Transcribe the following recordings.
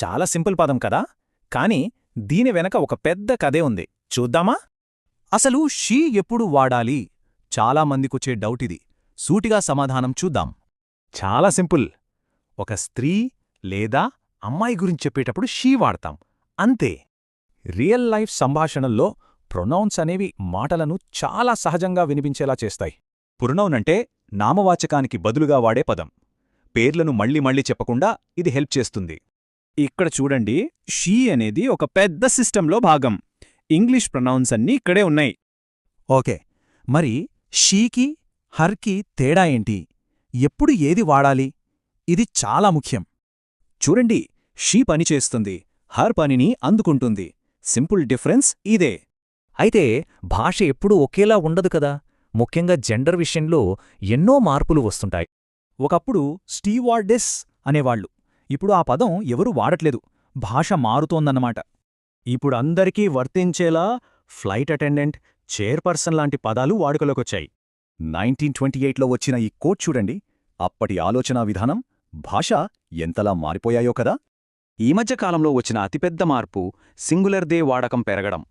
చాలా సింపుల్ పదం కదా, కాని దీని వెనక ఒక పెద్ద కథే ఉంది. చూద్దామా? అసలు షీ ఎప్పుడు వాడాలి? చాలామందికొచ్చే డౌటిది. సూటిగా సమాధానం చూద్దాం. చాలా సింపుల్. ఒక స్త్రీ లేదా అమ్మాయి గురించి చెప్పేటప్పుడు షీ వాడతాం, అంతే. రియల్ లైఫ్ సంభాషణల్లో ప్రొనౌన్స్ అనేవి మాటలను చాలా సహజంగా వినిపించేలా చేస్తాయి. పురనౌన్ అంటే నామవాచకానికి బదులుగా వాడే పదం. పేర్లను మళ్ళీ మళ్ళీ చెప్పకుండా ఇది హెల్ప్ చేస్తుంది. ఇక్కడ చూడండి, షీ అనేది ఒక పెద్ద సిస్టంలో భాగం. ఇంగ్లీష్ ప్రొనౌన్స్ అన్నీ ఇక్కడే ఉన్నాయి. ఓకే, మరి షీకి హర్కి తేడా ఏంటి? ఎప్పుడు ఏది వాడాలి? ఇది చాలా ముఖ్యం. చూడండి, షీ పనిచేస్తుంది, హర్ పనిని అందుకుంటుంది. సింపుల్ డిఫరెన్స్ ఇదే. అయితే భాష ఎప్పుడూ ఒకేలా ఉండదు కదా. ముఖ్యంగా జెండర్ విషయంలో ఎన్నో మార్పులు వస్తుంటాయి. ఒకప్పుడు స్టీవార్డెస్ అనేవాళ్లు. ఇప్పుడు ఆ పదం ఎవరూ వాడట్లేదు. భాష మారుతోందన్నమాట. ఇప్పుడు అందరికీ వర్తించేలా ఫ్లైట్ అటెండెంట్, చైర్పర్సన్ లాంటి పదాలు వాడుకలోకొచ్చాయి. 1928లో వచ్చిన ఈ కోట్ చూడండి. అప్పటి ఆలోచనా విధానం, భాష ఎంతలా మారిపోయాయో కదా. ఈ మధ్య కాలంలో వచ్చిన అతిపెద్ద మార్పు సింగులర్ దే వాడకం పెరగడం.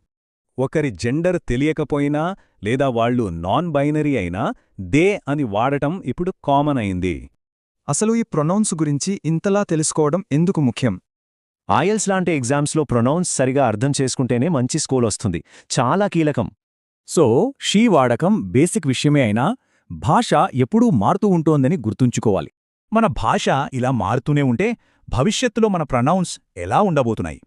ఒకరి జెండర్ తెలియకపోయినా లేదా వాళ్లు నాన్ బైనరీ అయినా దే అని వాడటం ఇప్పుడు కామన్ అయింది. అసలు ఈ ప్రొనౌన్స్ గురించి ఇంతలా తెలుసుకోవడం ఎందుకు ముఖ్యం? ఐఎల్స్ లాంటి ఎగ్జామ్స్లో ప్రొనౌన్స్ సరిగా అర్థం చేసుకుంటేనే మంచి స్కోర్ వస్తుంది. చాలా కీలకం. సో షీ వాడకం బేసిక్ విషయమే అయినా భాష ఎప్పుడూ మారుతూ ఉంటోందని గుర్తుంచుకోవాలి. మన భాష ఇలా మారుతూనే ఉంటే భవిష్యత్తులో మన ప్రొనౌన్స్ ఎలా ఉండబోతున్నాయి?